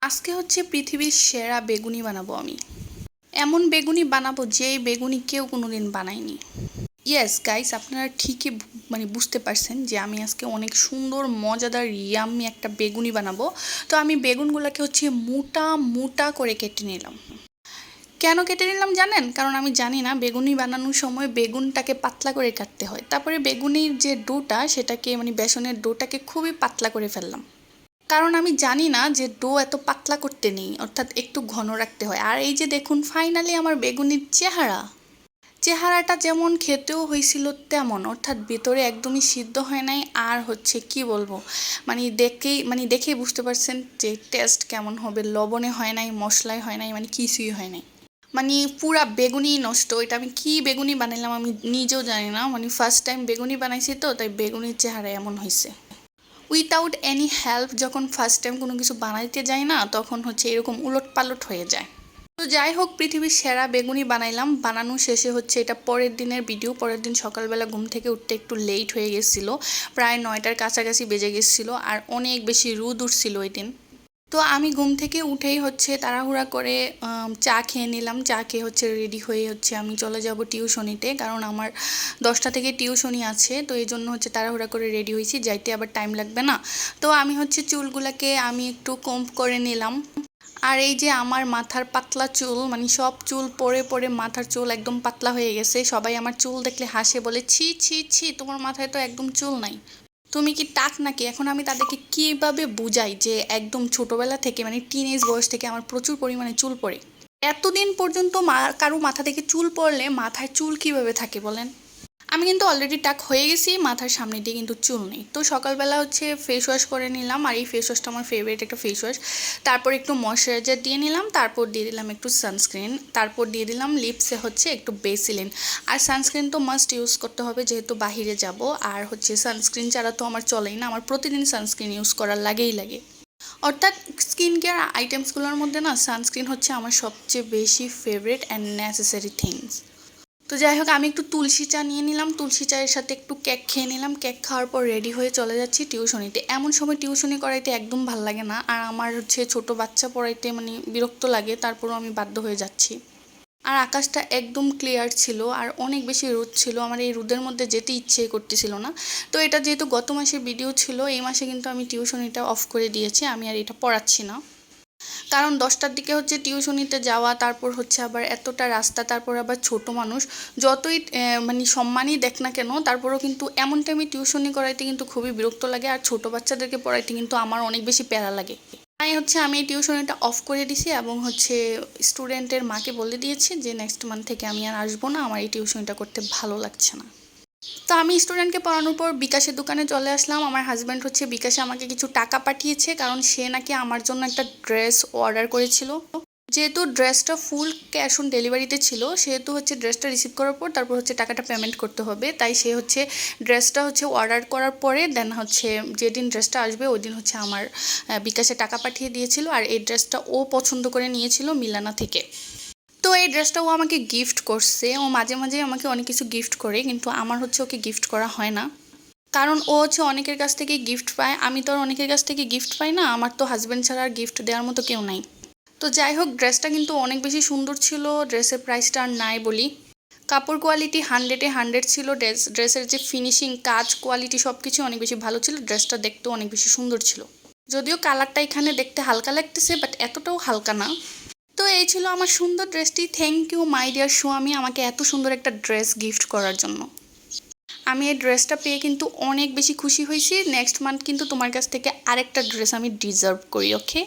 আজকে হচ্ছে পৃথিবীর সেরা বেগুনি বানাবো আমি। এমন বেগুনি বানাবো যেই বেগুনি কেউ কোনোদিন বানায়নি। ইয়েস গাইস, আপনারা ঠিকই বুঝতে পারছেন যে আমি আজকে অনেক সুন্দর মজাদার ইয়াম্মি একটা বেগুনি বানাবো। তো আমি বেগুনগুলোকে হচ্ছে মোটা মোটা করে কেটে নিলাম। কেন কেটে নিলাম জানেন? কারণ আমি জানি না বেগুনি বানানোর সময় বেগুনটাকে পাতলা করে কাটতে হয়। তারপরে বেগুনির যে ডোটা সেটাকে বেসনের ডোটাকে খুবই পাতলা করে ফেললাম। কারণ আমি জানি না যে ডো এত পাতলা করতে নেই, অর্থাৎ একটু ঘন রাখতে হয়। আর এই যে দেখুন ফাইনালি আমার বেগুনির চেহারাটা যেমন খেতেও হয়েছিল তেমন, অর্থাৎ ভেতরে একদমই সিদ্ধ হয় নাই। আর হচ্ছে কি বলবো, দেখেই বুঝতে পারছেন যে টেস্ট কেমন হবে। লবণে হয় নাই, মশলায় হয় নাই, কিছুই হয় নাই। পুরা বেগুনি নষ্ট। এটা আমি কি বেগুনি বানাইলাম আমি নিজেও জানি না। ফার্স্ট টাইম বেগুনি বানাইছি, তো তাই বেগুনির চেহারা এমন হয়েছে। উইথাউট এনি হেল্প যখন ফার্স্ট টাইম কোনো কিছু বানাইতে যাই না, তখন হচ্ছে এরকম উলট পালট হয়ে যায়। তো যাই হোক, পৃথিবীর সেরা বেগুনি বানাইলাম। বানানো শেষে হচ্ছে এটা পরের দিনের ভিডিও। পরের দিন সকালবেলা ঘুম থেকে উঠতে একটু লেট হয়ে গেছিলো, প্রায় 9টার কাছাকাছি বেজে গেছিলো। আর অনেক বেশি রোদ উঠছিল ওই দিন। তো আমি ঘুম থেকে উঠেই হচ্ছে তাড়াহুড়া করে চা খেয়ে নিলাম। চা খেয়ে হচ্ছে রেডি হয়ে হচ্ছে আমি চলে যাব টিউশনিতে, কারণ আমার 10টা থেকে টিউশনি আছে। তো এই জন্য হচ্ছে তাড়াহুড়া করে রেডি হয়েছি, যাইতে আবার টাইম লাগবে না। তো আমি হচ্ছে চুলগুলাকে আমি একটু কম্ব করে নিলাম। আর এই যে আমার মাথার পাতলা চুল, সব চুল পড়ে পড়ে মাথার চুল একদম পাতলা হয়ে গেছে। সবাই আমার চুল দেখলে হাসে, বলে ছি ছি ছি, তোমার মাথায় তো একদম চুল নাই, তুমি কি টাক নাকি? এখন আমি তাদেরকে কিভাবে বুঝাই যে একদম ছোটবেলা থেকে টিনেজ বয়স থেকে আমার প্রচুর পরিমাণে চুল পড়ে। এতদিন পর্যন্ত কারো মাথা থেকে চুল পড়লে মাথায় চুল কিভাবে থাকে বলেন? আমি কিন্তু অলরেডি টাক হয়ে গেছি, মাথার সামনে দিয়ে কিন্তু চুল নেই। তো সকালবেলা হচ্ছে ফেস ওয়াশ করে নিলাম, আর এই ফেস ওয়াশটা আমার ফেভারিট একটা ফেস ওয়াশ। তারপর একটু ময়শ্চারাইজার দিয়ে নিলাম, তারপর দিয়ে দিলাম একটু সানস্ক্রিন, তারপর দিয়ে দিলাম লিপসে হচ্ছে একটু বেসিলিন। আর সানস্ক্রিন তো মাস্ট ইউজ করতে হবে, যেহেতু বাহিরে যাব। আর হচ্ছে সানস্ক্রিন ছাড়া তো আমার চলেই না, আমার প্রতিদিন সানস্ক্রিন ইউজ করার লাগে। অর্থাৎ স্কিন কেয়ার আইটেমসগুলোর মধ্যে না সানস্ক্রিন হচ্ছে আমার সবচেয়ে বেশি ফেভারিট অ্যান্ড নেসেসারি থিংস। তো যাই হোক, আমি একটু তুলসী চা নিয়ে নিলাম, তুলসী চায়ের সাথে একটু কেক খেয়ে নিলাম। কেক খাওয়ার পর রেডি হয়ে চলে যাচ্ছি টিউশনিতে। এমন সময় টিউশনি করাইতে একদম ভাল লাগে না, আর আমার হচ্ছে ছোট বাচ্চা পড়াইতে বিরক্ত লাগে, তারপরও আমি বাধ্য হয়ে যাচ্ছি। আর আকাশটা একদম ক্লিয়ার ছিল, আর অনেক বেশি রোদ ছিল। আমার এই রোদের মধ্যে যেতে ইচ্ছে করতেছিল না। তো এটা যেহেতু গত মাসের ভিডিও ছিল, এই মাসে কিন্তু আমি টিউশনিটা অফ করে দিয়েছি, আমি আর এটা পড়াচ্ছি না। কারণ 10টার দিকে হচ্ছে টিউশনিতে যাওয়া, তারপর হচ্ছে আবার এতটা রাস্তা, তারপর আবার ছোট মানুষ, যতই সম্মানই দেখ না কেন, তারপরও কিন্তু এমন টাইমে টিউশনি করাইতে কিন্তু খুবই বিরক্ত লাগে। আর ছোট বাচ্চাদেরকে পড়াইতে কিন্তু আমার অনেক বেশি প্যারা লাগে। তাই হচ্ছে আমি এই টিউশনিটা অফ করে দিছি, এবং হচ্ছে স্টুডেন্টের মাকে বলে দিয়েছি যে নেক্সট মান্থ থেকে আমি আর আসবো না, আমার এই টিউশনিটা করতে ভালো লাগছে না। তো আমি স্টুডেন্টকে পড়ানোর পর বিকাশের দোকানে চলে আসলাম। আমার হাজব্যান্ড হচ্ছে বিকাশে আমাকে কিছু টাকা পাঠিয়েছে, কারণ সে নাকি আমার জন্য একটা ড্রেস অর্ডার করেছিল। যেহেতু ড্রেসটা ফুল ক্যাশ অন ডেলিভারিতে ছিল, সেহেতু হচ্ছে ড্রেসটা রিসিভ করার পর তারপর হচ্ছে টাকাটা পেমেন্ট করতে হবে। তাই সে হচ্ছে ড্রেসটা হচ্ছে অর্ডার করার পরে দেন হচ্ছে যেদিন ড্রেসটা আসবে ওই দিন হচ্ছে আমার বিকাশে টাকা পাঠিয়ে দিয়েছিল। আর এই ড্রেসটা ও পছন্দ করে নিয়েছিল মিলানা থেকে। তো এই ড্রেসটা ও আমাকে গিফট করছে। ও মাঝে মাঝে আমাকে অনেক কিছু গিফট করে, কিন্তু আমার হচ্ছে ওকে গিফট করা হয় না, কারণ ও হচ্ছে অনেকের কাছ থেকে গিফট পায়। আমি তো আর অনেকের কাছ থেকে গিফট পাই না, আমার তো হাজব্যান্ড ছাড়া আর গিফট দেওয়ার মতো কেউ নাই। তো যাই হোক, ড্রেসটা কিন্তু অনেক বেশি সুন্দর ছিল। ড্রেসের প্রাইসটা আর নাই বলি। কাপড় কোয়ালিটি 100-এ 100 ছিল। ড্রেসের যে ফিনিশিং, কাজ, কোয়ালিটি সব কিছু অনেক বেশি ভালো ছিল। ড্রেসটা দেখতেও অনেক বেশি সুন্দর ছিল। যদিও কালারটা এখানে দেখতে হালকা লাগতেছে, বাট এতটাও হালকা না। তো এই ছিল আমার সুন্দর ড্রেসটি। থ্যাংক ইউ মাই ডিয়ার সোয়ামী, আমাকে এত সুন্দর একটা ড্রেস গিফট করার জন্য। আমি এই ড্রেসটা পেয়ে কিন্তু অনেক বেশি খুশি হয়েছি। নেক্সট মান্থ কিন্তু তোমার কাছ থেকে আরেকটা ড্রেস আমি ডিজার্ভ করি, ওকে?